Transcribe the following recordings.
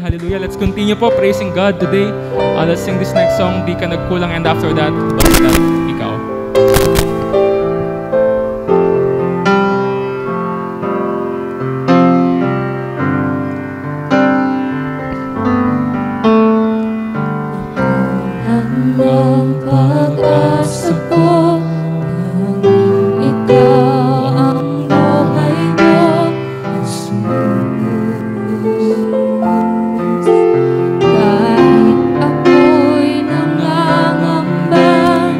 Hallelujah. Let's continue po praising God today. Let's sing this next song, Di Ka Nagkulang, and after that, Basta Ikaw. Ang pag-asa ko, tanging ikaw ang buhay ko, Jesus. Kahit ako'y nangangamba,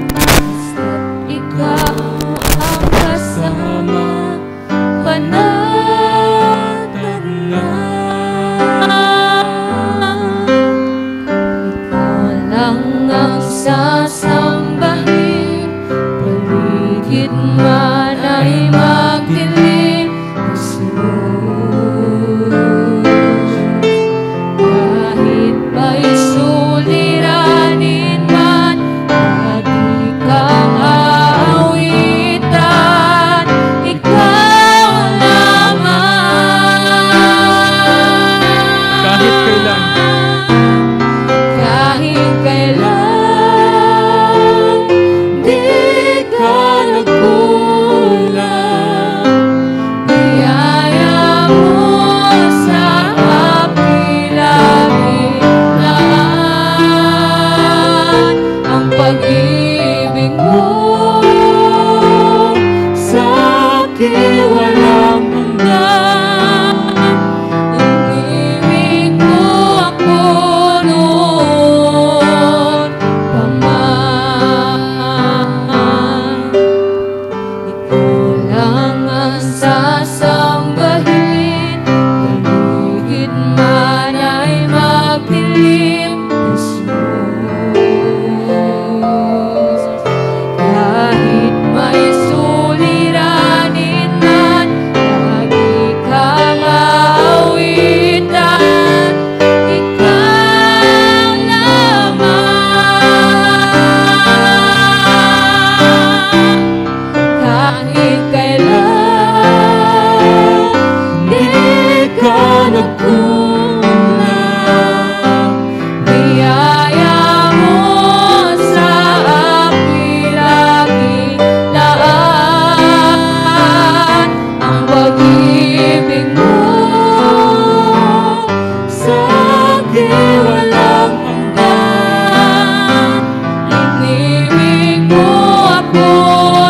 basta't ikaw ang kasama, panatag na. Ikaw lang ang sasambahin, paligid man ay magdilim, Jesus. Kahit ba'y suliranin man, lagi kang aawitan, ikaw lamang. Kahit kailan, Kahit kailan, di ka nagkulang. Biyaya mo sa api-lapitan, ang pag-ibig mo sa akin walang hanggan. Inibig mo ako noon pa man. Ikaw lang ang sasambahin, paligid man ay magdilim, Jesus. Kahit may suliranin man, lagi kang aawitan, ikaw lamang. Kahit kailan, di ka nagkulang. Biyaya mo sa api-lapitan, ang pag-ibig mo sa akin walang hanggan. Inibig mo ako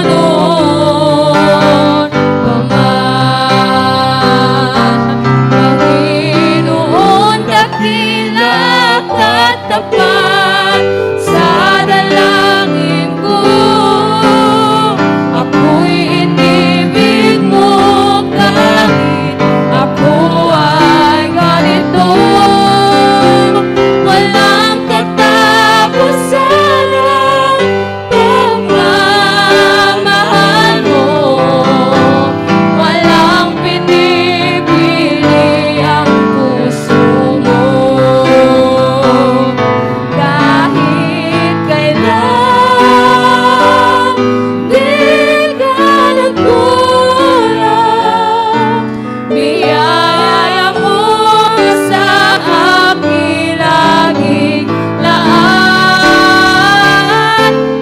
noon pa man. Panginoon, dakila at tapat sa dalangin ko. Ako'y inibig mo kahit ako ay ganito. Walang katapusan ang pagmamahal mo. Walang pinipili ang puso mo. Kahit kailan, di ka nagkulang. Biyaya mo sa akin laging laan,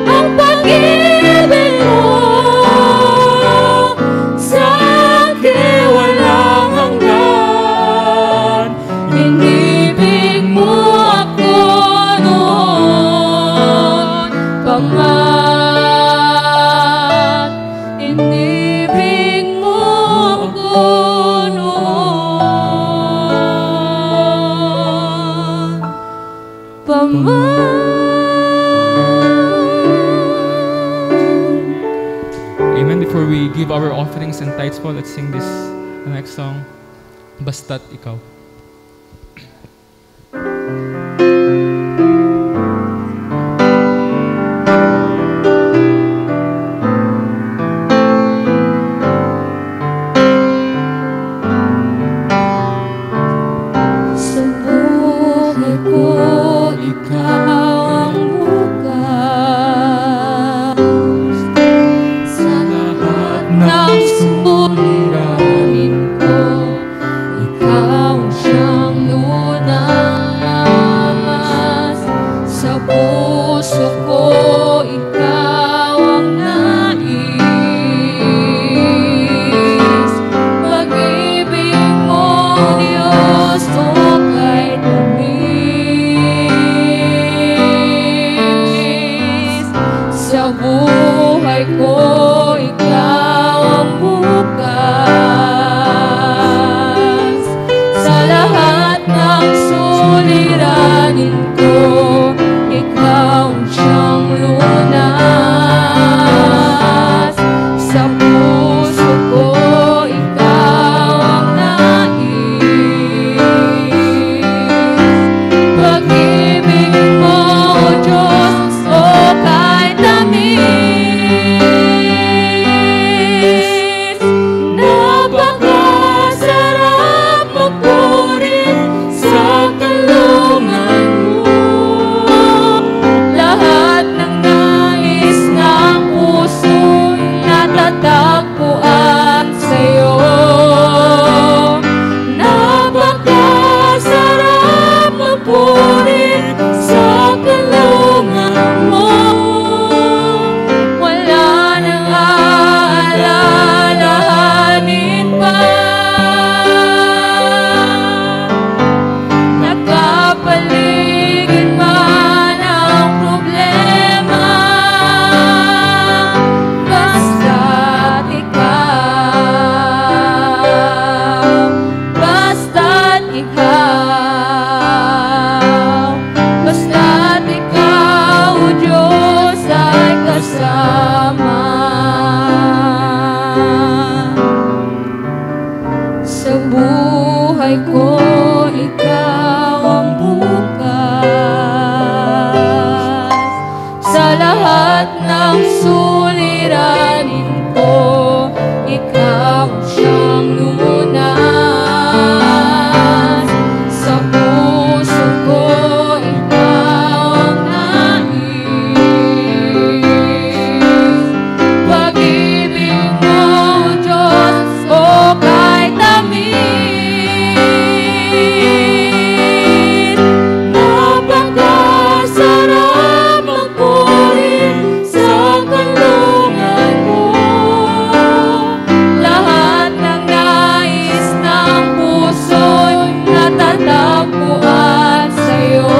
ang pag-ibig mo sa akin walang hanggan. Inibig mo ako noon pa man. Inibig mo ako noon pa man. Amen. Before we give our offerings and tithes po, let's sing this the next song, Basta't Ikaw. Sa buhay ko, ikaw ang bukas. Sa lahat ng suliranin ko, ikaw ang Diyos o kay tamis. Sa buhay ko, ikaw ang bukas. Sa lahat ng suliranin ko, ikaw ang siyang lunas. Sa puso ko, ikaw ang nais. Pag-ibig mo, O Diyos, o kay tamis. Napakasarap magpurin sa kalungan mo. Lahat ng nais ng puso'y natatagpuan sa'yo. Napakasarap magpurin sa kalungan mo. Wala nang aalalahanin pa. Nakapaligid man ang problema, basta't ikaw, basta't ikaw, basta't ikaw, O Diyos, ay kasama. Sa buhay ko, ikaw ang bukas. Sa lahat ng suliranin ko, ikaw ang siyang lunas. Sa puso ko, ikaw ang nais. Pag-ibig mo, O Diyos, o kay tamis. Napakasarap magpurin sa kalungan mo. Lahat ng nais ng puso'y natatagpuan sa'yo.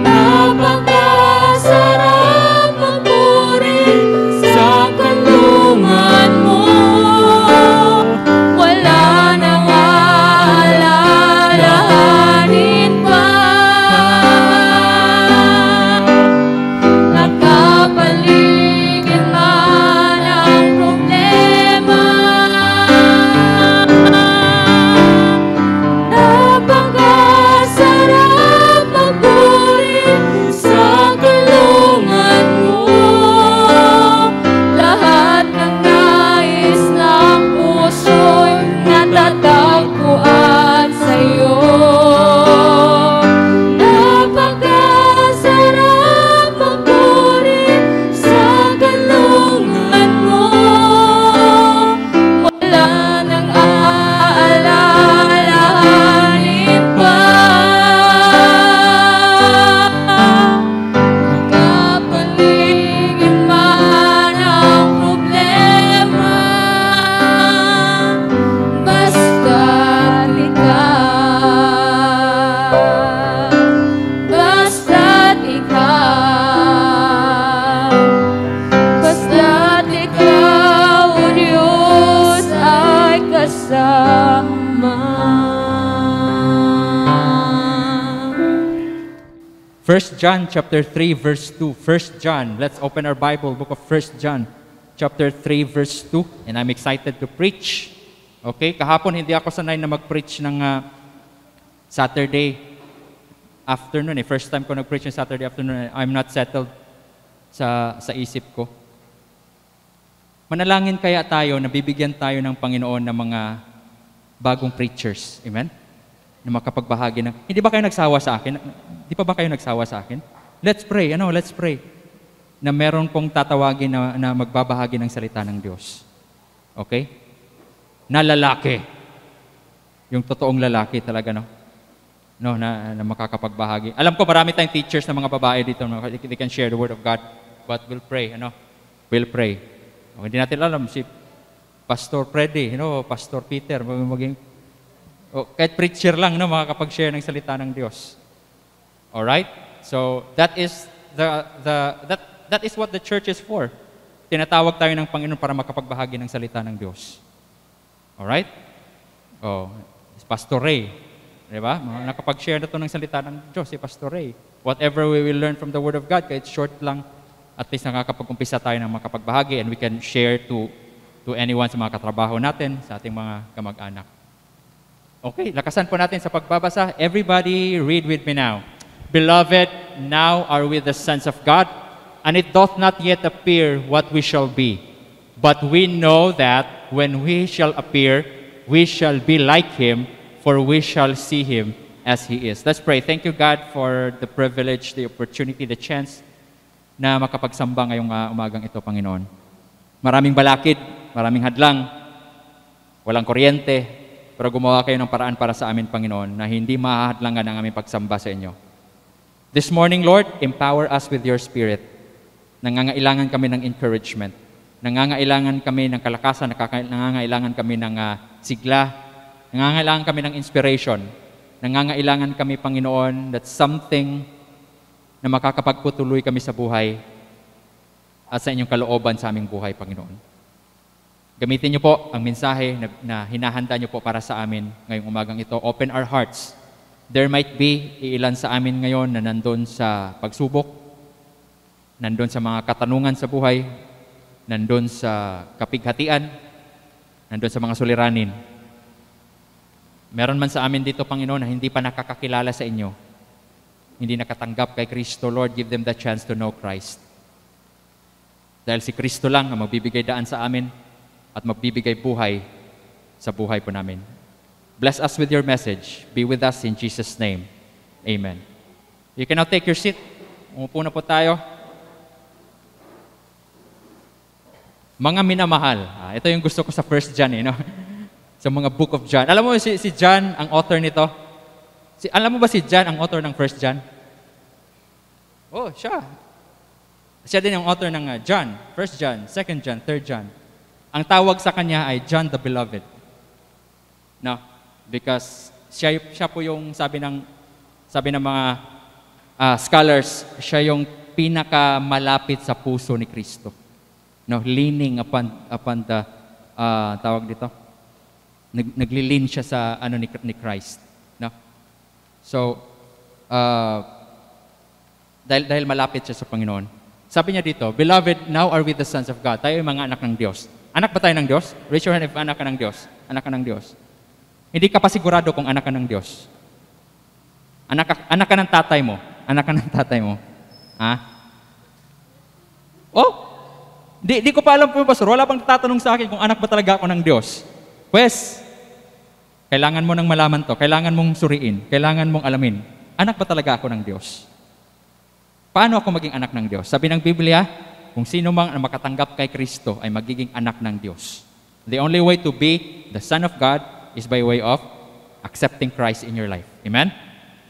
Napakasarap magpurin sa kalungan mo. Wala nang aalalahanin pa. Nakapaligid man ang problema. Napakasarap magpurin sa kalungan mo. Lahat ng nais ng puso'y natatagpuan sa'yo. Napakasarap magpurin sa kalungan mo. Wala nang aalalahanin pa. Nakapaligid man ang problema, basta't ikaw, basta't ikaw, basta't ikaw, O Diyos, ay kasama. 1 John chapter 3 verse 2. 1 John, let's open our Bible, book of 1 John chapter 3 verse 2. And I'm excited to preach. Okay, kahapon hindi ako sanay na mag-preach ng Saturday afternoon. First time ko nag-preach ng Saturday afternoon. I'm not settled sa isip ko. Manalangin kaya tayo na bibigyan tayo ng Panginoon ng mga bagong preachers. Amen? Na makapagbahagi ng... Hindi ba kayo nagsawa sa akin? Di pa ba kayo nagsawa sa akin? Let's pray. Let's pray. Na meron pong tatawagin na magbabahagi ng salita ng Diyos. Okay? Na lalaki. Yung totoong lalaki talaga, no? Na makakapagbahagi. Alam ko marami tayong teachers na mga babae dito. They can share the Word of God. But we'll pray. We'll pray. Hindi natin alam si Pastor Freddy, Pastor Peter, maging O, kahit preacher lang, no, makakapag-share ng salita ng Diyos. Alright? So, that is that is what the church is for. Tinatawag tayo ng Panginoon para makapagbahagi ng salita ng Diyos. Alright? Oh, Pastor Ray. Diba? Nakapag-share na to ng salita ng Diyos, si Pastor Ray. Whatever we will learn from the Word of God, kahit short lang, at least nakakapag-umpisa tayo ng makapagbahagi and we can share to anyone sa mga katrabaho natin, sa ating mga kamag-anak. Okay, lakasan po natin sa pagbabasa. Everybody read with me now. Beloved, now are we the sons of God, and it doth not yet appear what we shall be. But we know that when we shall appear, we shall be like Him, for we shall see Him as He is. Let's pray. Thank you, God, for the privilege, the opportunity, the chance na makapagsamba ngayong umagang ito, Panginoon. Maraming balakid, maraming hadlang, walang kuryente, pero gumawa kayo ng paraan para sa amin, Panginoon, na hindi mahahadlangan ang aming pagsamba sa inyo. This morning, Lord, empower us with your Spirit. Nangangailangan kami ng encouragement. Nangangailangan kami ng kalakasan, nangangailangan kami ng sigla, nangangailangan kami ng inspiration. Nangangailangan kami, Panginoon, that something na makakapagputuloy kami sa buhay at sa inyong kalooban sa aming buhay, Panginoon. Gamitin niyo po ang mensahe na hinahanda niyo po para sa amin ngayong umagang ito. Open our hearts. There might be ilan sa amin ngayon na nandun sa pagsubok, nandun sa mga katanungan sa buhay, nandun sa kapighatian, nandun sa mga suliranin. Meron man sa amin dito, Panginoon, na hindi pa nakakakilala sa inyo, hindi nakatanggap kay Kristo. Lord, give them the chance to know Christ. Dahil si Kristo lang ang magbibigay daan sa amin at magbibigay buhay sa buhay po namin. Bless us with your message. Be with us in Jesus' name. Amen. You can now take your seat. Umupo na po tayo. Mga minamahal. Ito yung gusto ko sa 1 John, no? Sa mga book of John. Alam mo si John, ang author nito? Alam mo ba si John, ang author ng 1 John? Oh, siya. Siya din ang author ng John, 1 John, 2 John, 3 John. Ang tawag sa kanya ay John the Beloved. No? Because siya po yung sabi ng mga scholars, siya yung pinakamalapit sa puso ni Kristo. No, leaning upon the tawag dito. Naglilin siya sa ni Christ, no? So dahil malapit siya sa Panginoon. Sabi niya dito, Beloved, now are we the sons of God. Tayo yung mga anak ng Diyos. Anak ba tayo ng Diyos? Raise your hand if anak ka ng Diyos. Anak ka ng Diyos. Hindi ka pa sigurado kung anak ka ng Diyos. Anak ka ng tatay mo. Anak ka ng tatay mo. Ha? Oh, di ko pa alam po, Pastor. Wala pang tatanong sa akin kung anak ba talaga ako ng Diyos. Pues, kailangan mo nang malaman to. Kailangan mong suriin. Kailangan mong alamin. Anak ba talaga ako ng Diyos? Paano ako maging anak ng Diyos? Sabi ng Biblia, kung sino mang makatanggap kay Kristo ay magiging anak ng Diyos. The only way to be the Son of God is by way of accepting Christ in your life. Amen?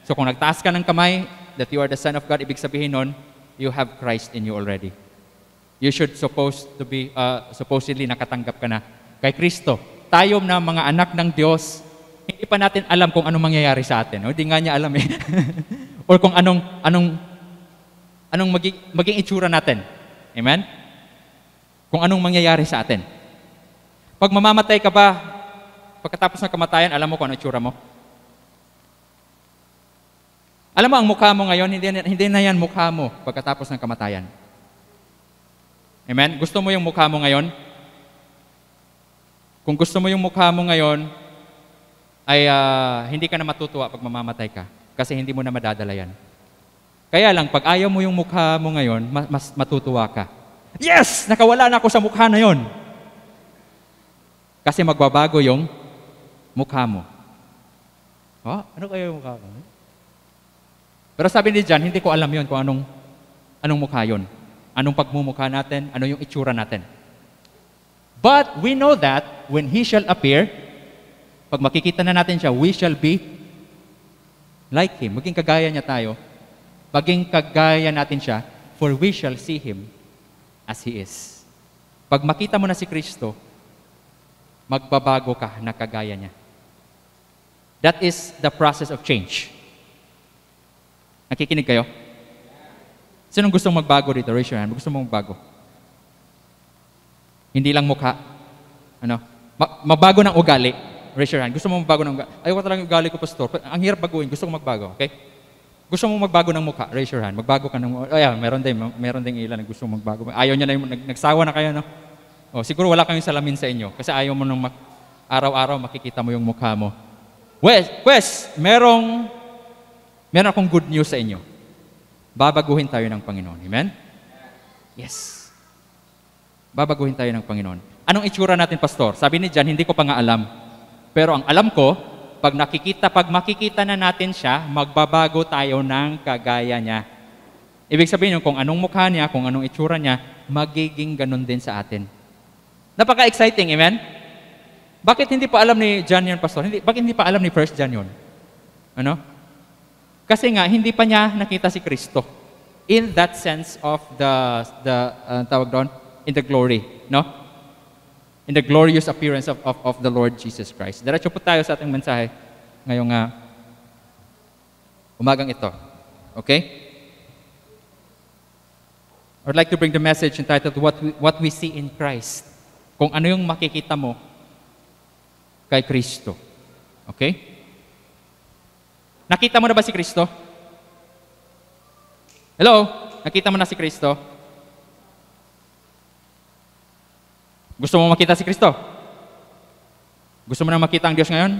So kung nagtaas ka ng kamay that you are the Son of God, ibig sabihin nun, you have Christ in you already. You should supposedly nakatanggap ka na kay Kristo. Tayo na mga anak ng Diyos, hindi pa natin alam kung anong mangyayari sa atin. No? Hindi nga niya alam eh. Or kung anong maging itsura natin. Amen? Kung anong mangyayari sa atin. Pag mamamatay ka ba, pagkatapos ng kamatayan, alam mo kung anong itsura mo? Alam mo, ang mukha mo ngayon, hindi na yan mukha mo pagkatapos ng kamatayan. Amen? Gusto mo yung mukha mo ngayon? Kung gusto mo yung mukha mo ngayon, ay hindi ka na matutuwa pag mamamatay ka. Kasi hindi mo na madadala yan. Kaya lang, pag ayaw mo yung mukha mo ngayon, mas matutuwa ka. Yes! Nakawala na ako sa mukha na yon. Kasi magbabago yung mukha mo. Oh, ano kayo yung mukha mo? Pero sabi ni John, hindi ko alam yon kung anong mukha yon. Anong pagmumukha natin, ano yung itsura natin. But we know that when He shall appear, pag makikita na natin siya, we shall be like Him. Maging kagaya niya tayo. Maging kagaya natin siya, for we shall see Him as He is. Pag makita mo na si Kristo, magbabago ka na kagaya niya. That is the process of change. Nakikinig kayo? Sinong gustong magbago dito? Raise your hand. Gusto mong magbago? Hindi lang mukha. Ano? Magbago ng ugali. Raise your hand. Gusto mong magbago ng ugali? Ayaw talaga yung ugali ko, pastor. Ang hirap baguhin. Gusto kong magbago. Okay? Gusto mong magbago ng mukha? Raise your hand. Magbago ka ng... meron din ilan na gusto mong magbago. Ayaw niya na yung... Nagsawa na kayo, no? O, siguro wala kayong salamin sa inyo. Kasi ayaw mo nung araw-araw makikita mo yung mukha mo. Wes, meron akong good news sa inyo. Babaguhin tayo ng Panginoon. Amen? Yes. Babaguhin tayo ng Panginoon. Anong itsura natin, pastor? Sabi ni John, hindi ko pa nga alam. Pero ang alam ko, pag makikita na natin siya, magbabago tayo ng kagaya niya. Ibig sabihin yung kung anong mukha niya, kung anong itsura niya, magiging ganun din sa atin. Napaka-exciting, amen? Bakit hindi pa alam ni John yun, pastor? Bakit hindi pa alam ni 1 John yun? Ano? Kasi nga, hindi pa niya nakita si Kristo. In that sense of tawag doon, in the glory, no? In the glorious appearance of the Lord Jesus Christ. Diretso po tayo sa ating mensahe ngayong umagang ito. Okay? I'd like to bring the message entitled, What We See in Christ. Kung ano yung makikita mo kay Kristo. Okay? Nakita mo na ba si Kristo? Hello? Nakita mo na si Kristo? Gusto mo makita si Kristo? Gusto mo na makita ang Diyos ngayon?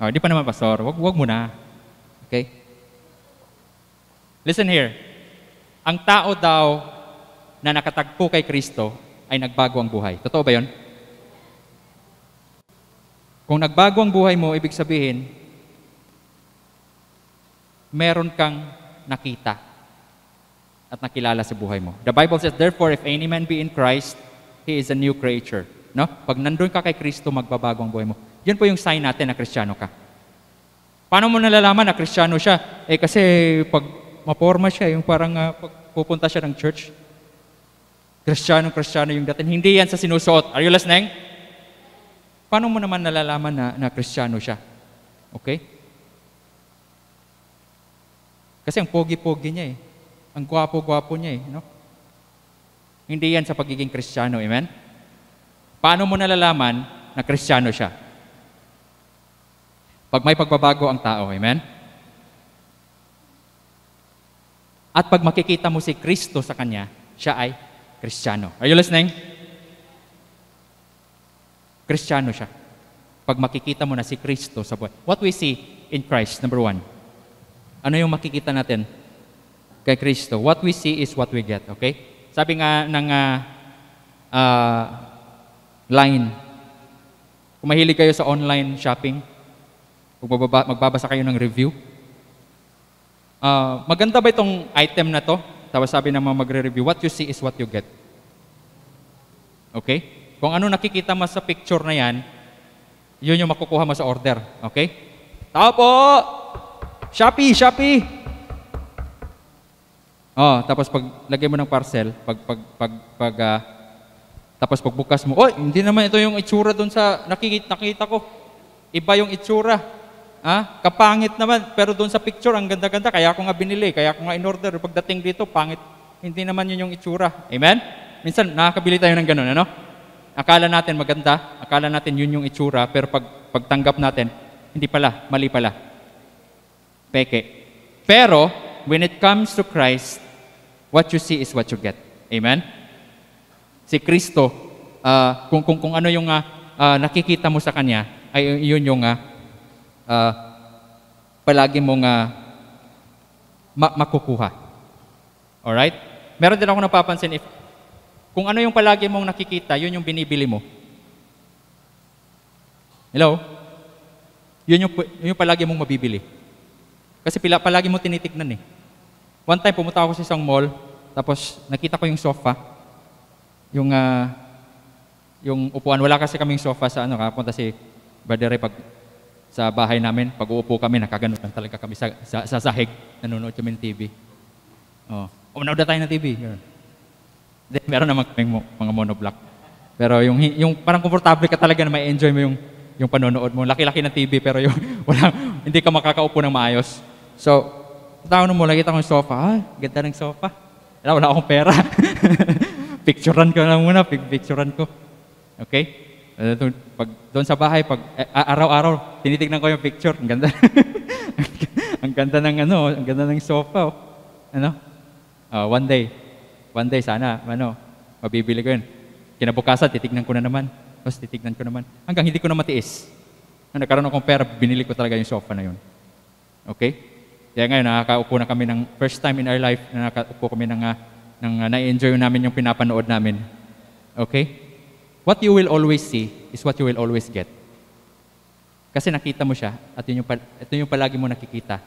Oh, di pa naman, pastor. Wag mo na. Okay? Listen here. Ang tao daw na nakatagpo kay Kristo ay nagbago ang buhay. Totoo ba yun? Kung nagbago ang buhay mo, ibig sabihin, meron kang nakita at nakilala sa buhay mo. The Bible says, therefore, if any man be in Christ, he is a new creature. No? Pag nandun ka kay Kristo, magbabago ang buhay mo. Yun po yung sign natin na Kristiyano ka. Paano mo nalalaman na Kristiyano siya? Kasi pag maporma siya, yung parang pag pupunta siya ng church, Kristiyano yung dating. Hindi yan sa sinusuot. Are you listening? Paano mo naman nalalaman na Kristiyano siya? Okay? Kasi ang pogi-pogi niya eh. Ang gwapo-gwapo niya eh. No? Hindi yan sa pagiging Kristiyano. Amen? Paano mo nalalaman na Kristiyano siya? Pag may pagbabago ang tao. Amen? At pag makikita mo si Kristo sa kanya, siya ay Kristiyano. Are you listening? Kristiyano siya. Pag makikita mo na si Kristo sa buhay. What we see in Christ, number 1. Ano yung makikita natin kay Kristo? What we see is what we get, okay? Sabi nga ng line, kung mahilig kayo sa online shopping, kung magbabasa kayo ng review, maganda ba itong item na to? Tapos sabi ng mga magre-review, what you see is what you get. Okay? Kung ano nakikita mo sa picture na yan, yun yung makukuha mo sa order. Okay? Tao po! Shopee! Oh, tapos pag lagay mo ng parcel, tapos pagbukas mo, hindi naman ito yung itsura doon sa nakita ko. Iba yung itsura. Kapangit naman, pero doon sa picture, ang ganda-ganda, kaya ako nga binili, kaya ako nga in-order. Pagdating dito, pangit. Hindi naman yun yung itsura. Amen? Minsan, nakakabili tayo ng ganun, ano? Akala natin maganda, akala natin yun yung itsura, pero pagtanggap natin, hindi pala, mali pala. Peke. Pero, when it comes to Christ, what you see is what you get. Amen? Si Kristo, kung ano yung nakikita mo sa Kanya, ay yun yung palagi mong makukuha. Alright? Meron din ako napapansin, kung ano yung palagi mong nakikita, yun yung binibili mo. Hello? Yun yung palagi mong mabibili. Kasi palagi mo tinitignan eh. One time, pumunta ako sa isang mall, tapos nakita ko yung sofa, yung upuan. Wala kasi kaming sofa sa punta si Badere sa bahay namin. Pag uupo kami, nakaganon lang talaga kami sa sahig. Nanonood kami ng TV. Manood na tayo ng TV. Then, meron naman kaming mga monoblock. Pero yung parang komportable ka talaga na may enjoy mo yung panonood mo. Laki-laki ng TV pero yung hindi ka makakaupo ng maayos. So, tawag mo, nakita ko yung sofa. Ganda ng sofa. Wala akong pera. Picturean ko lang muna, picturean ko. Okay? Doon sa bahay, araw-araw, tinitignan ko yung picture. Ang ganda. Ang ganda ng ang ganda ng sofa. One day sana, mabibili ko yun. Kinabukasan, titignan ko na naman. Tapos titignan ko naman. Hanggang hindi ko na matiis. Nagkaroon akong pera, binili ko talaga yung sofa na yun. Okay? Kaya ngayon, nakakaupo na kami ng first time in our life, nakakaupo kami na-enjoy namin yung pinapanood namin. Okay? What you will always see is what you will always get. Kasi nakita mo siya at ito yung palagi mo nakikita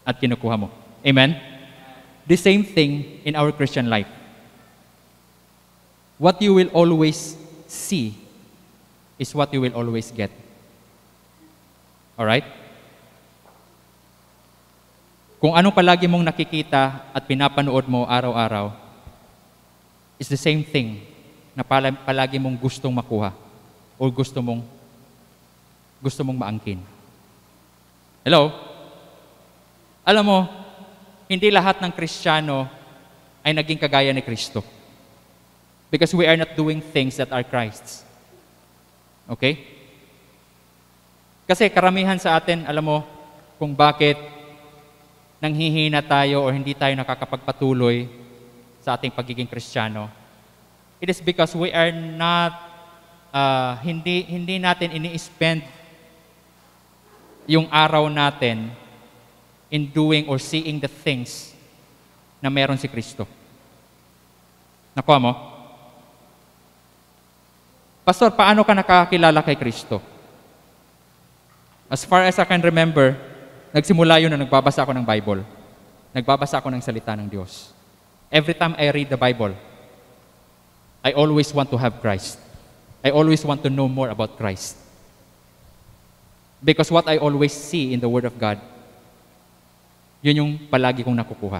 at kinukuha mo. Amen? The same thing in our Christian life. What you will always see is what you will always get. Alright? Kung ano palagi mong nakikita at pinapanood mo araw-araw is the same thing na palagi mong gustong makuha o gusto mong maangkin. Hello? Alam mo, hindi lahat ng Kristiyano ay naging kagaya ni Kristo. Because we are not doing things that are Christ's. Okay? Kasi karamihan sa atin, alam mo, kung bakit nanghihina tayo o hindi tayo nakakapagpatuloy sa ating pagiging Kristiyano, it is because we are not, hindi natin ini-spend yung araw natin in doing or seeing the things na meron si Kristo. Nakuha mo? Pastor, paano ka nakakilala kay Kristo? As far as I can remember, nagsimula yun na nagbabasa ako ng Bible. Nagbabasa ako ng salita ng Diyos. Every time I read the Bible, I always want to have Christ. I always want to know more about Christ. Because what I always see in the Word of God, yun yung palagi kong nakukuha.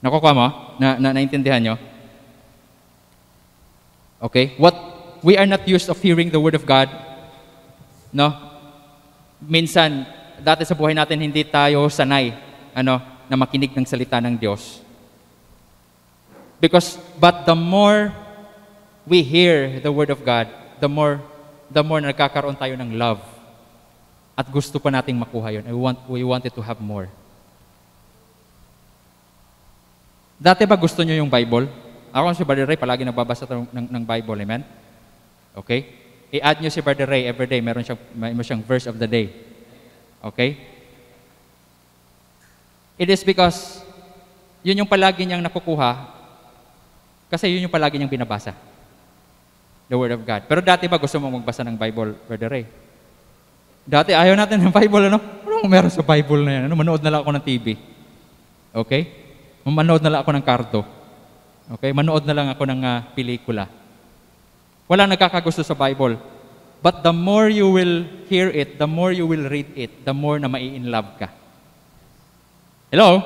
Nakukuha mo? Naintindihan nyo? Okay? We are not used of hearing the Word of God. No? Minsan, dati sa buhay natin, hindi tayo sanay na makinig ng salita ng Diyos. But the more we hear the Word of God, the more nagkakaroon tayo ng love. At gusto pa nating makuha yun. We wanted to have more. Dati ba gusto nyo yung Bible? Ako si Brother Ray, palagi nagbabasa ng Bible. Amen? Okay? I-add nyo si Brother Ray everyday. Meron siyang verse of the day. Okay? It is because yun yung palagi niyang nakukuha kasi yun yung palagi niyang binabasa. The Word of God. Pero dati ba gusto mong magbasa ng Bible, Brother Ray? Dati ayaw natin ng Bible, Anong meron sa Bible na yan? Manood na lang ako ng TV. Okay? Manood na lang ako ng karto. Okay? Manood na lang ako ng pelikula. Wala nagkakagusto sa Bible. But the more you will hear it, the more you will read it, the more na mai-in-love ka. Hello?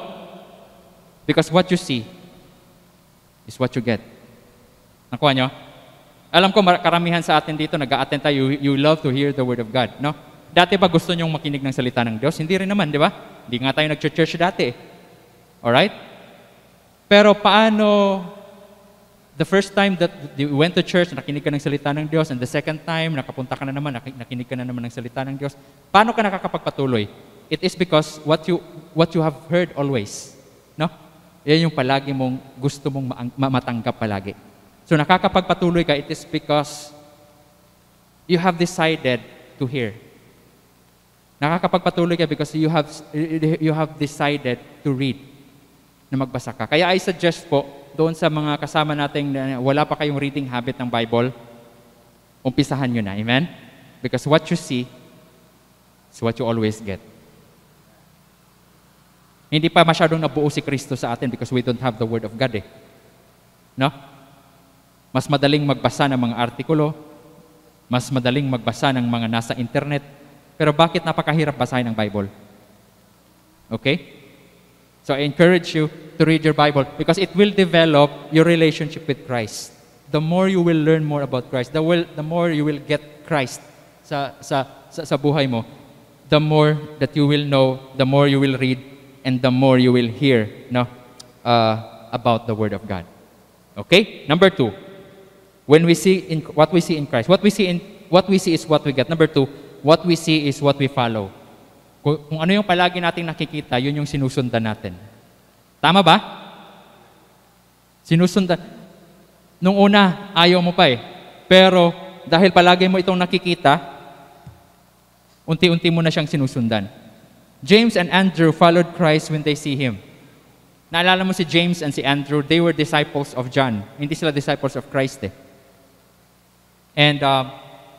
Because what you see is what you get. Nakuha nyo? Alam ko, karamihan sa atin dito, nag-a-attend tayo, you love to hear the Word of God, no? Dati ba gusto nyong makinig ng salita ng Diyos? Hindi rin naman, di ba? Hindi nga tayo nag-church dati. Alright? Pero paano, the first time that you went to church, nakinig ka ng salita ng Diyos, and the second time, nakapunta ka na naman, nakinig ka na naman ng salita ng Diyos, paano ka nakakapagpatuloy? It is because what you have heard always, no? Yan yung palagi mong gusto mong matanggap palagi. So nakakapagpatuloy ka, it is because you have decided to hear. Nakakapagpatuloy ka because you have decided to read, na magbasa ka. Kaya I suggest po, doon sa mga kasama nating wala pa kayong reading habit ng Bible, umpisahan nyo na. Amen? Because what you see is what you always get. Hindi pa masyadong nabuo si Kristo sa atin because we don't have the Word of God eh. No? Mas madaling magbasa ng mga artikulo, mas madaling magbasa ng mga nasa internet, pero bakit napakahirap basahin ng Bible? Okay? So I encourage you to read your Bible because it will develop your relationship with Christ. the more you will learn more about Christ, the more you will get Christ sa buhay mo, the more that you will know, the more you will read, and the more you will hear, no, about the Word of God. Okay? Number 2, when we see in what we see in Christ, what we see is what we get. Number 2, what we see is what we follow. Kung ano yung palagi nating nakikita, yun yung sinusundan natin. Tama ba? Sinusundan. Nung una, ayaw mo pa eh. Pero dahil palagi mo itong nakikita, unti-unti mo na siyang sinusundan. James and Andrew followed Christ when they see Him. Naalala mo si James and si Andrew, they were disciples of John. Hindi sila disciples of Christ eh. And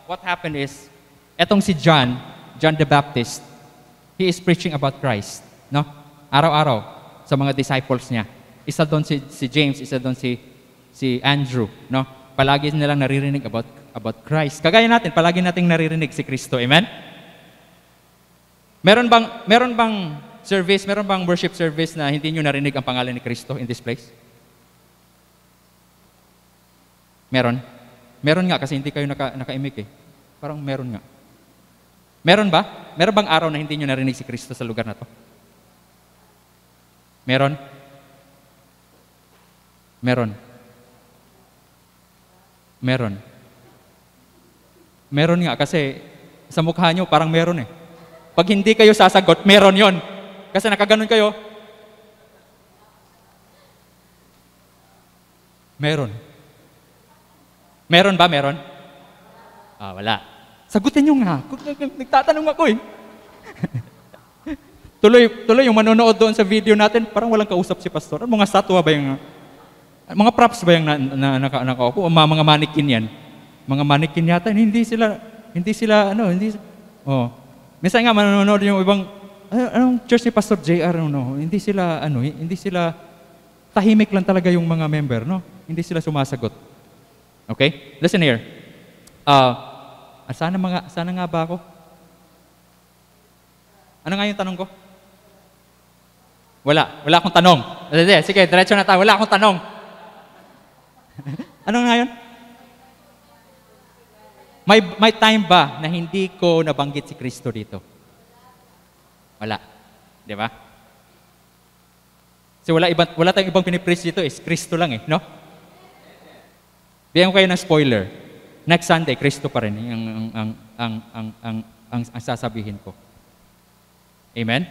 what happened is, etong si John the Baptist, he is preaching about Christ. No? Araw-araw sa mga disciples niya. Isa doon si James, isa doon si Andrew. No? Palagi nilang naririnig about Christ. Kagaya natin, palagi nating naririnig si Kristo. Amen? Meron bang service, meron bang worship service na hindi nyo narinig ang pangalan ni Kristo in this place? Meron? Meron nga kasi hindi kayo naka-imik eh. Parang meron nga. Meron ba? Meron bang araw na hindi nyo narinig si Kristo sa lugar na to? Meron? Meron. Meron. Meron nga kasi sa mukha nyo parang meron eh. Pag hindi kayo sasagot, meron yon. Kasi nakaganon kayo. Meron. Meron ba? Meron? Wala. Sagutin nyo nga. Nagtatanong ako eh. tuloy yung manonood doon sa video natin, parang walang kausap si pastor. Mga statwa ba yung, mga props ba yung nakaupo? Mga mannequin yan. Mga mannequin yata, hindi sila, minsan nga manonood yung ibang, anong church ni Pastor JR, hindi sila, tahimik lang talaga yung mga member, no? Hindi sila sumasagot. Okay? Listen here. Sana nga ba ako? Ano nga yung tanong ko? Wala akong tanong. Sige, diretso na tayo. Wala akong tanong. Ano nga yun? May time ba na hindi ko nabanggit si Kristo dito? Wala. Di ba? Kasi wala tayong ibang pinipreach dito, is Kristo lang eh, no? Bigyan ko kayo ng spoiler. Next Sunday, Kristo pa rin ang sasabihin ko. Amen?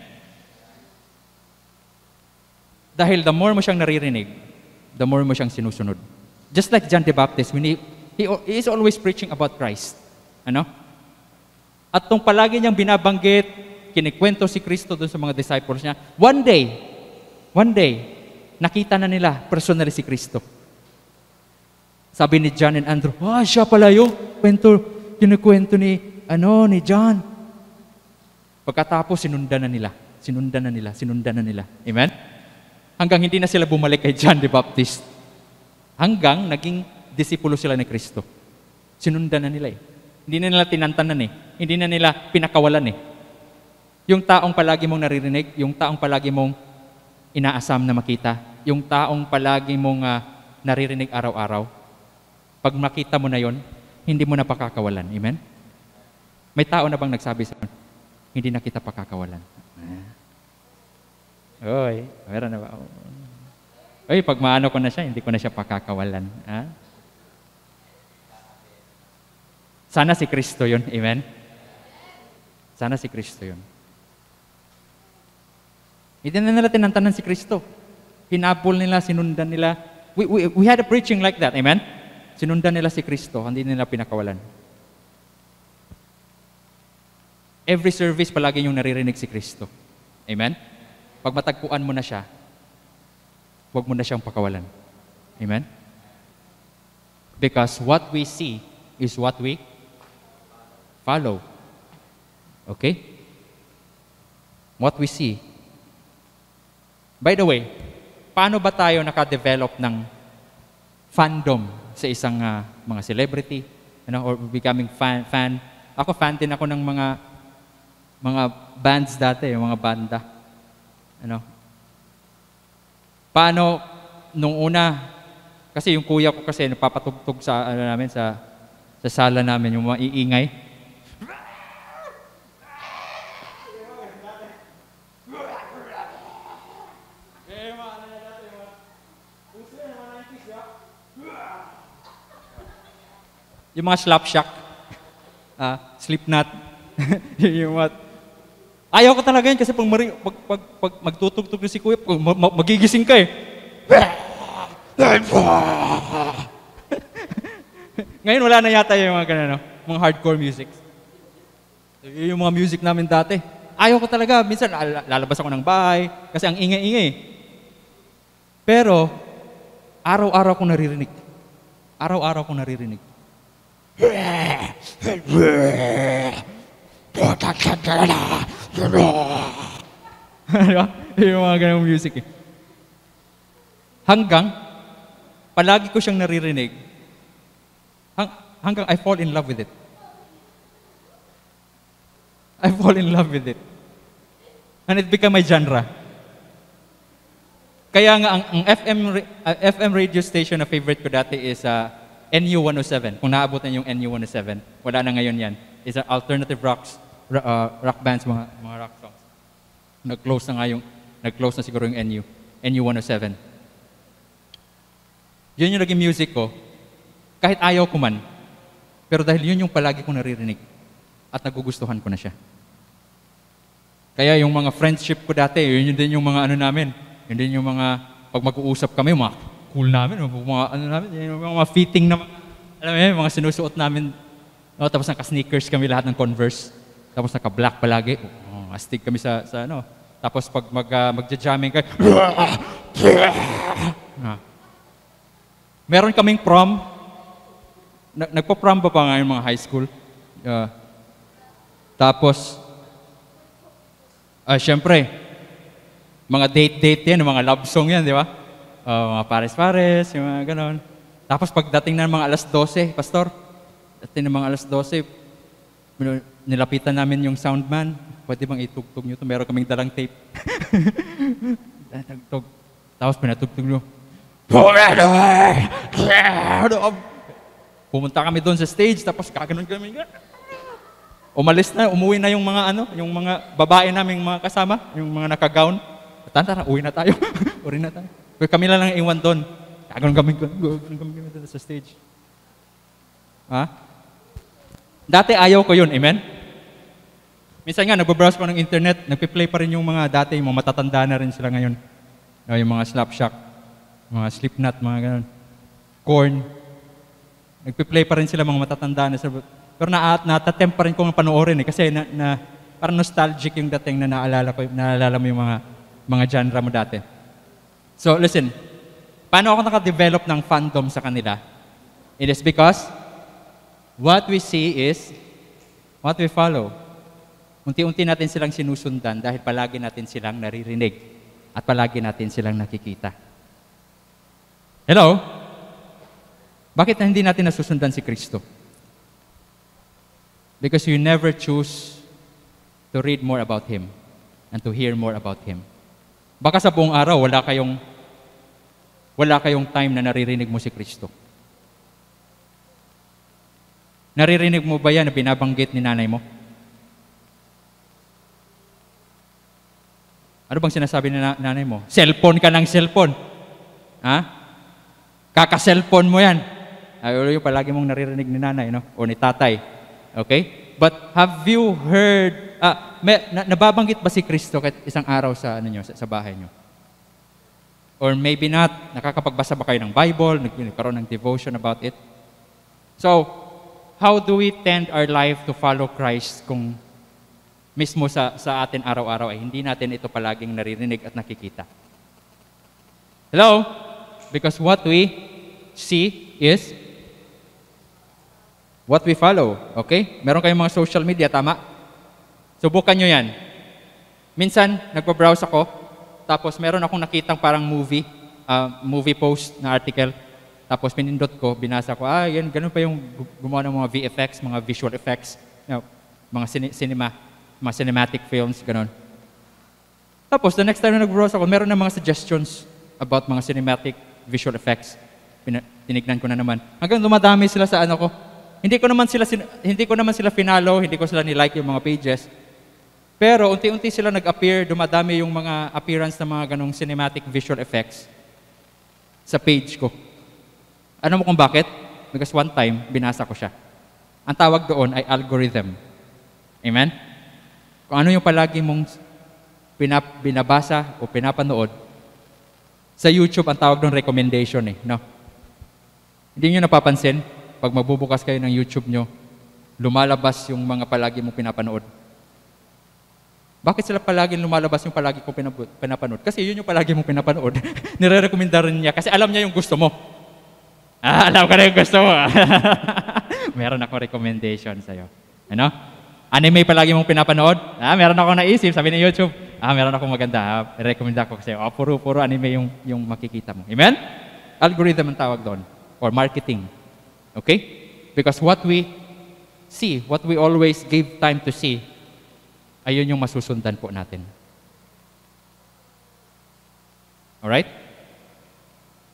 Dahil the more mo siyang naririnig, the more mo siyang sinusunod. Just like John the Baptist, he is always preaching about Christ. Ano? At nung palagi niyang binabanggit, kinikwento si Kristo doon sa mga disciples niya, one day, nakita na nila personally si Kristo. Sabi ni John and Andrew, siya pala yung kinikwento ni John. Pagkatapos, sinundan na nila. Amen? Hanggang hindi na sila bumalik kay John the Baptist. Hanggang naging disipulo sila ni Kristo. Sinundan na nila eh. Hindi na nila tinantanan eh. Hindi na nila pinakawalan eh. Yung taong palagi mong naririnig, yung taong palagi mong inaasam na makita, yung taong palagi mong naririnig araw-araw, pag makita mo na yon, hindi mo na pakakawalan. Amen? May tao na bang nagsabi sa hindi na kita pakakawalan? Oy, meron na ba? Oy, pag maano ko na siya, hindi ko na siya pakakawalan. Sana si Kristo yun. Amen? Sana si Kristo yun. Hindi na nila tinantanan si Kristo. Hinapol nila, sinundan nila. We had a preaching like that. Amen? Sinundan nila si Kristo, hindi nila pinakawalan. Every service, palagi yung naririnig si Kristo. Amen? Pag matagpuan mo na siya, huwag mo na siyang pakawalan. Amen? Because what we see is what we follow. Okay? What we see. By the way, paano ba tayo naka-develop ng fandom sa isang mga celebrity? Or becoming fan? Ako fan din ako ng mga bands dati, yung mga banda. Paano nung una Kasi yung kuya ko kasi napapatugtog sa ano namin sa sala namin yung mga iingay. Yung mga slapshot, Slipknot, yung mga... Ayaw ko talaga yun kasi pag magtutugtog na si kuya, magigising ka eh. Ngayon wala na yata yung mga ganun, no? Mga hardcore music. Yung mga music namin dati. Ayaw ko talaga, minsan lalabas ako ng bahay kasi ang ingay-ingay. Pero, araw-araw ko naririnig. Araw-araw ko naririnig. Yung mga ganung music eh. Hanggang, palagi ko siyang naririnig, hanggang I fall in love with it. I fall in love with it. And it became my genre. Kaya nga, ang FM radio station na favorite ko dati is NU 107. Kung naabutan yung NU 107, wala na ngayon yan. It's alternative rock bands, mga rock songs. Nag-close na siguro yung NU 107. Yun yung naging music ko, kahit ayaw ko man. Pero dahil yun yung palagi kong naririnig at nagugustuhan ko na siya. Kaya yung mga friendship ko dati, yun din yung mga ano namin. Yun din yung mga, pag mag-uusap kami, mga cool namin, mga ano namin, yung mga fitting na, alam mo yun, mga sinusuot namin. No, tapos naka-sneakers kami lahat ng Converse. Tapos naka-black palagi. Astig kami sa ano. Tapos pag magja-jamming kayo, meron kaming prom. Nagpo-prom pa nga yung mga high school. Tapos, syempre, mga date-date yan, mga love song yan, di ba? Mga pares-pares, yung mga ganon. Tapos pagdating na ng mga alas 12, Pastor, dating ng mga alas 12, nilapitan namin yung soundman. Pwede bang itugtog nyo ito? Meron kaming dalang tape. Tapos pinatugtog nyo. Pumunta kami doon sa stage, tapos kaganon kami. Umuwi na yung mga babae naming mga kasama, yung mga naka-gown. Tara, uwi na tayo. Uwi na tayo. Pero kami lang iwan doon. Kaganon kami doon sa stage. Dati ayaw ko yun, amen? Minsan nga, nagbabrowse ko ng internet, nagpi-play pa rin yung mga dati, yung mga matatanda na rin sila ngayon. Yung mga Slapshot, mga Slipknot, mga ganon. Korn. Nagpi-play pa rin sila mga matatanda na sila. Pero natatempt pa rin kong panoorin kasi parang nostalgic yung dating na naalala mo yung mga genre mo dati. So listen, paano ako naka-develop ng fandom sa kanila? It is because what we see is what we follow. Unti-unti natin silang sinusundan dahil palagi natin silang naririnig at palagi natin silang nakikita. Hello? Bakit hindi natin nasusundan si Kristo? Because you never choose to read more about Him and to hear more about Him. Baka sa buong araw, wala kayong time na naririnig mo si Kristo. Naririnig mo ba yan na binabanggit ni nanay mo? Ano bang sinasabi ni nanay mo? Cellphone ka ng cellphone. Kaka-cellphone mo yan. Ay, palagi mong naririnig ni nanay, no? O ni tatay. Okay? But have you heard, nababanggit ba si Kristo kahit isang araw sa bahay nyo? Or maybe not, nakakapagbasa ba kayo ng Bible, nagkaroon ng devotion about it? So, how do we tend our life to follow Christ kung mismo sa atin araw-araw ay hindi natin ito palaging naririnig at nakikita? Hello? Because what we see is what we follow. Okay? Meron kayong mga social media, tama? Subukan nyo yan. Minsan, nagpa-browse ako, tapos meron akong nakitang parang movie post na article, tapos pinindot ko, binasa ko, yan, ganun pa yung gumawa ng mga VFX, mga visual effects, mga mga cinematic films, ganun. Tapos, the next time na nag-browse ako, meron na mga suggestions about mga cinematic visual effects. tinignan ko na naman. Hanggang dumadami sila sa ano ko. Hindi ko naman sila finalo, hindi ko sila ni-like yung mga pages. Pero unti-unti sila nag-appear, dumadami yung mga appearance ng mga ganong cinematic visual effects sa page ko. Ano mo kung bakit? Because one time, binasa ko siya. Ang tawag doon ay algorithm. Amen? Kung ano yung palagi mong binabasa o pinapanood, sa YouTube, ang tawag doon recommendation no? Hindi nyo napapansin, pag magbubukas kayo ng YouTube nyo, lumalabas yung mga palagi mong pinapanood. Bakit sila palagi lumalabas yung palagi kong pinapanood? Kasi yun yung palagi mong pinapanood. Nire-recommenda rin niya kasi alam niya yung gusto mo. Alam ko na yung gusto mo. Meron akong recommendation sa'yo. Ano? Anime palagi mong pinapanood? Meron akong naisip, sabi ng YouTube. Meron akong maganda. I-recommend ako kasi puro anime yung makikita mo. Amen? Algorithm ang tawag doon. Or marketing. Okay? Because what we see, what we always give time to see, ayun yung masusundan po natin. Alright?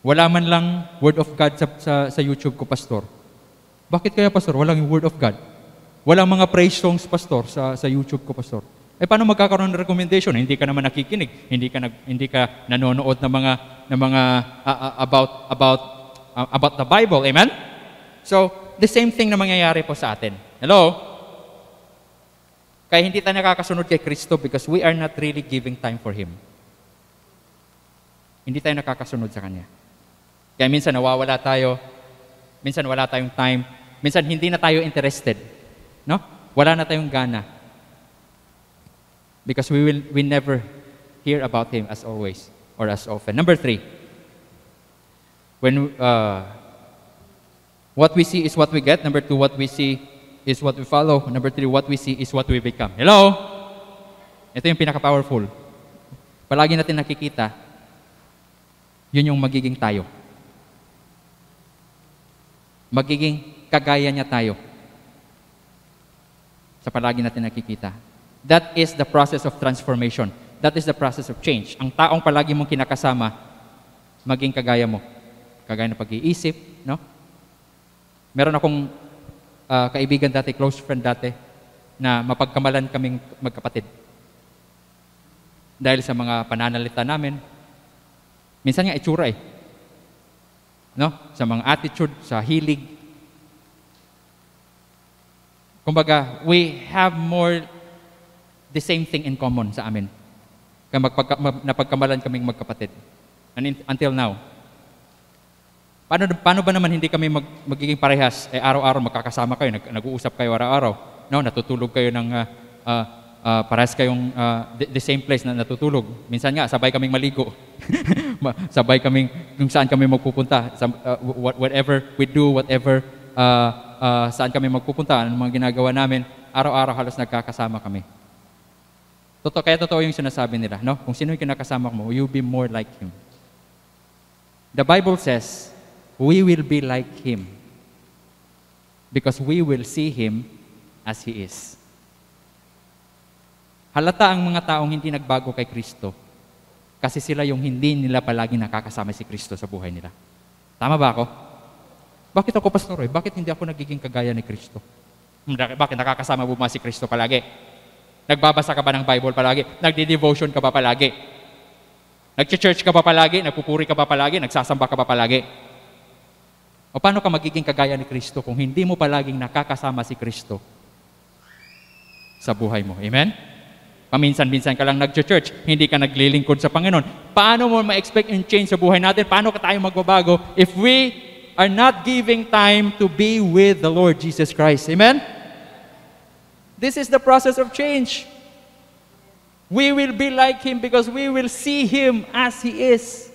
Wala man lang Word of God sa YouTube ko, Pastor. Bakit kaya, Pastor? Walang Word of God. Walang mga praise songs, Pastor, sa YouTube ko, Pastor. Paano magkakaroon ng recommendation? Hindi ka naman nakikinig. Hindi ka nanonood ng mga about the Bible. Amen? So, the same thing na mangyayari po sa atin. Hello? Kaya hindi tayo nakakasunod kay Kristo because we are not really giving time for Him. Hindi tayo nakakasunod sa Kanya. Kaya minsan nawawala tayo, minsan wala tayong time, minsan hindi na tayo interested. No? Wala na tayong gana. Because we never hear about Him as always or as often. Number 3, when what we see is what we get. Number 2, what we see is what we follow. Number 3, what we see is what we become. Hello? Ito yung pinaka-powerful. Palagi natin nakikita, yun yung magiging tayo. Magiging kagaya niya tayo. Sa palagi natin nakikita. That is the process of transformation. That is the process of change. Ang taong palagi mong kinakasama, maging kagaya mo. Kagaya ng pag-iisip, no? Meron akong kaibigan dati, close friend dati, na mapagkamalan kaming magkapatid. Dahil sa mga pananalita namin, minsan nga itsura no? Sa mga attitude, sa hilig. Kumbaga, we have more the same thing in common sa amin. Kaya napagkamalan kaming magkapatid. Until now. Paano ba naman hindi kami magiging parehas? Araw-araw magkakasama kayo, nag-uusap kayo araw-araw. No, natutulog kayo ng parehas kayong the same place na natutulog. Minsan nga, sabay kaming maligo. Sabay kaming kung saan kami magpupunta. Whatever we do, whatever saan kami magpupunta, anong mga ginagawa namin, araw-araw halos nagkakasama kami. Kaya totoo yung sinasabi nila, no? Kung sino yung kinakasama mo, you'll be more like Him. The Bible says, we will be like Him because we will see Him as He is. Halata ang mga taong hindi nagbago kay Kristo kasi sila yung hindi nila palagi nakakasama si Kristo sa buhay nila. Tama ba ako? Bakit ako, Pastor? Bakit hindi ako nagiging kagaya ni Kristo? Bakit nakakasama mo si Kristo palagi? Nagbabasa ka ba ng Bible palagi? Nagdi-devotion ka ba palagi? Nag-church ka ba palagi? Nagpupuri ka ba palagi? Nagsasamba ka ba palagi? O paano ka magiging kagaya ni Kristo kung hindi mo palaging nakakasama si Kristo sa buhay mo? Amen? Paminsan-minsan ka lang nag-church, hindi ka naglilingkod sa Panginoon. Paano mo ma-expect yung change sa buhay natin? Paano ka tayo magbabago if we are not giving time to be with the Lord Jesus Christ? Amen? This is the process of change. We will be like Him because we will see Him as He is.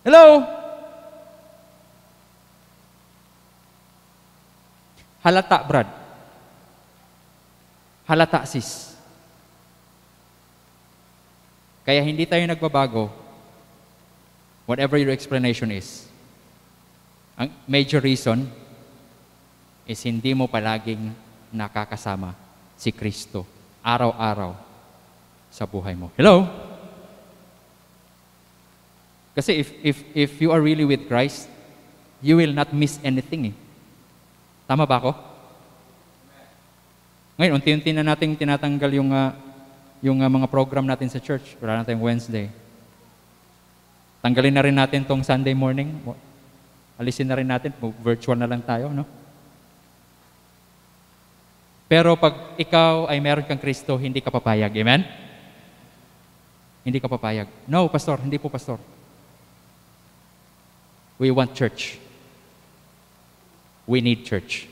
Hello? Halata, Brad. Halata, sis. Kaya hindi tayo nagbabago, whatever your explanation is. Ang major reason is hindi mo palaging nakakasama si Kristo araw-araw sa buhay mo. Hello? Kasi if you are really with Christ, you will not miss anything eh. Tama ba ako? Ngayon, unti-unti na nating tinatanggal yung mga program natin sa church. Wala natin Wednesday. Tanggalin na rin natin tong Sunday morning. Alisin na rin natin. Virtual na lang tayo, no? Pero pag ikaw ay meron kang Kristo, hindi ka papayag. Amen? Hindi ka papayag. No, pastor. Hindi po, pastor. We want church. We need church.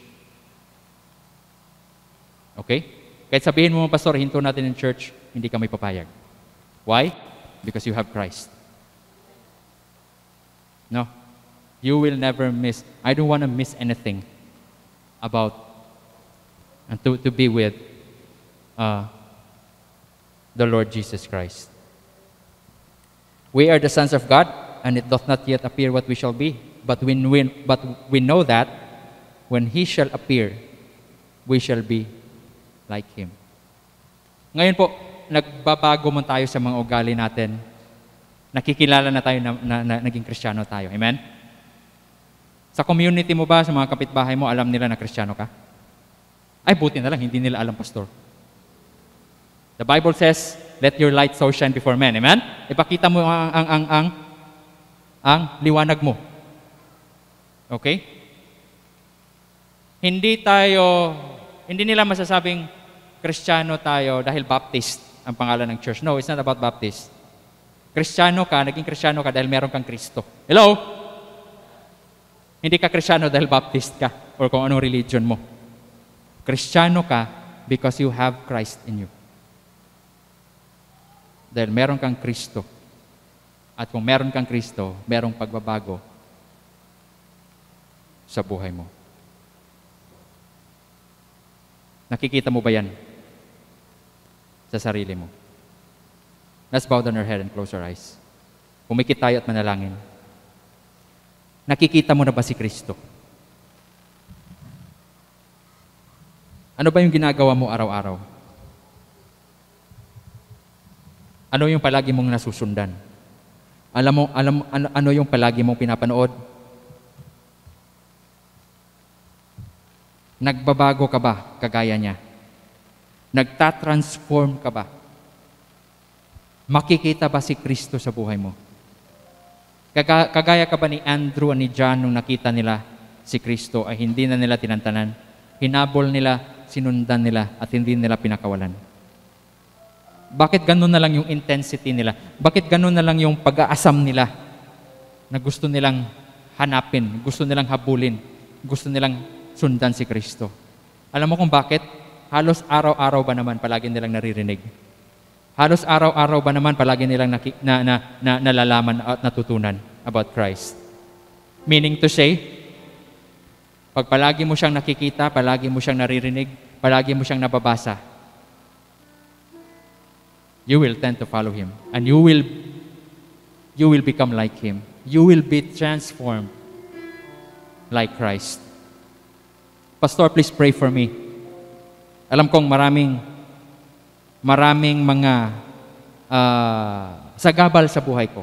Okay? Kahit sabihin mo, pastor, hinto natin ng church, hindi ka may papayag. Why? Because you have Christ. No. You will never miss. I don't want to miss anything about and to be with the Lord Jesus Christ. We are the sons of God, and it doth not yet appear what we shall be. But we know that when He shall appear, we shall be like Him. Ngayon po, nagbabago man tayo sa mga ugali natin. Nakikilala na tayo na naging Kristiyano tayo. Amen? Sa community mo ba, sa mga kapitbahay mo, alam nila na Kristiyano ka? Ay, buti na lang, hindi nila alam, pastor. The Bible says, let your light so shine before men. Amen? Ipakita mo ang liwanag mo. Okay? Hindi nila masasabing Kristiyano tayo dahil Baptist ang pangalan ng church. No, it's not about Baptist. Naging Kristiyano ka dahil meron kang Kristo. Hello? Hindi ka Kristiyano dahil Baptist ka or kung anong religion mo. Kristiyano ka because you have Christ in you. Dahil meron kang Kristo. At kung meron kang Kristo, merong pagbabago sa buhay mo. Nakikita mo ba yan sa sarili mo? Let's bow down our head and close our eyes. Pumikit tayo at manalangin. Nakikita mo na ba si Kristo? Ano ba yung ginagawa mo araw-araw? Ano yung palagi mong nasusundan? Ano yung palagi mong pinapanood? Nagbabago ka ba kagaya niya? Nagtatransform ka ba? Makikita ba si Kristo sa buhay mo? Kagaya ka ba ni Andrew at ni John nung nakita nila si Kristo ay hindi na nila tinantanan? Hinabol nila, sinundan nila at hindi nila pinakawalan. Bakit ganun na lang yung intensity nila? Bakit ganun na lang yung pag-aasam nila na gusto nilang hanapin, gusto nilang habulin, gusto nilang sundan si Kristo? Alam mo kung bakit? Halos araw-araw ba naman palagi nilang naririnig? Halos araw-araw ba naman palagi nilang nalalaman at natutunan about Christ? Meaning to say, pag palagi mo siyang nakikita, palagi mo siyang naririnig, palagi mo siyang nababasa, you will tend to follow Him. And you will become like Him. You will be transformed like Christ. Pastor, please pray for me. Alam kong maraming mga sagabal sa buhay ko.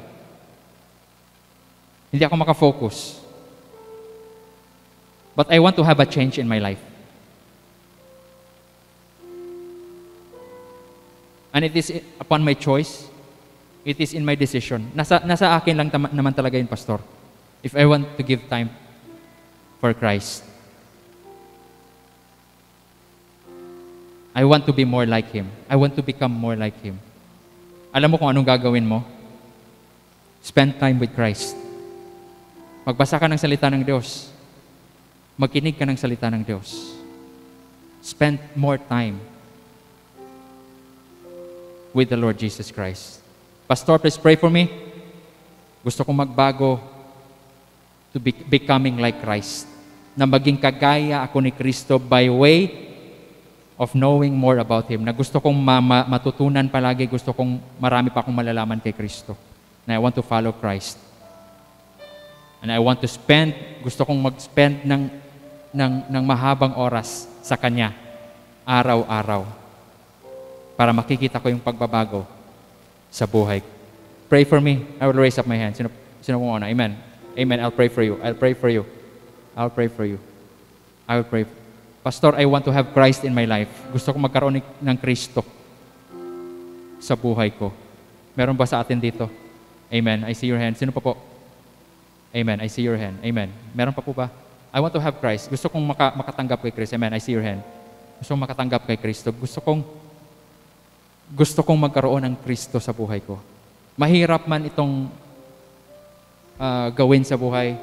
Hindi ako makafocus. But I want to have a change in my life. And it is upon my choice. It is in my decision. Nasa akin lang naman talaga yun, Pastor. If I want to give time for Christ. I want to be more like Him. I want to become more like Him. Alam mo kung anong gagawin mo? Spend time with Christ. Magbasa ka ng salita ng Diyos. Magkinig ka ng salita ng Diyos. Spend more time with the Lord Jesus Christ. Pastor, please pray for me. Gusto kong magbago to becoming like Christ. Na maging kagaya ako ni Kristo by way of knowing more about Him. Na gusto kong matutunan palagi, gusto kong marami pa akong malalaman kay Kristo. Na I want to follow Christ. And I want to gusto kong mag-spend ng mahabang oras sa Kanya, araw-araw, para makikita ko yung pagbabago sa buhay. Pray for me. I will raise up my hand. Sino pong una? Amen. Amen. I'll pray for you. I'll pray for you. I'll pray for you. I will pray. Pastor, I want to have Christ in my life. Gusto kong magkaroon ng Kristo sa buhay ko. Meron ba sa atin dito? Amen. I see your hand. Sino pa po? Amen. I see your hand. Amen. Meron pa po ba? I want to have Christ. Gusto kong makatanggap kay Kristo. Amen. I see your hand. Gusto kong makatanggap kay Kristo. Gusto kong magkaroon ng Kristo sa buhay ko. Mahirap man itong gawin sa buhay.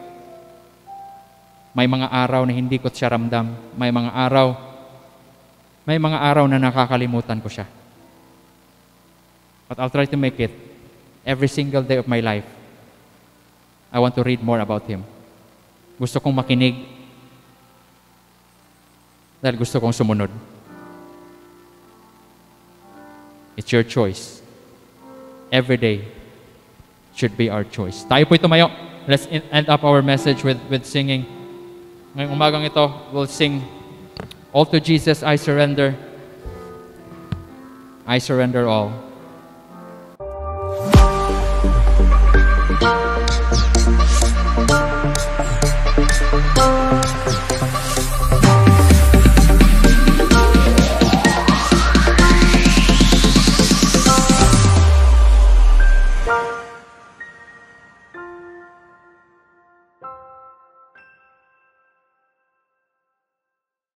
May mga araw na hindi ko siya ramdam. May mga araw na nakakalimutan ko siya. But I'll try to make it every single day of my life. I want to read more about Him. Gusto kong makinig dahil gusto kong sumunod. It's your choice. Every day should be our choice. Tayo po'y tumayo. Let's end up our message with singing. Ngayong umagang ito, we'll sing, All to Jesus I surrender. I surrender all.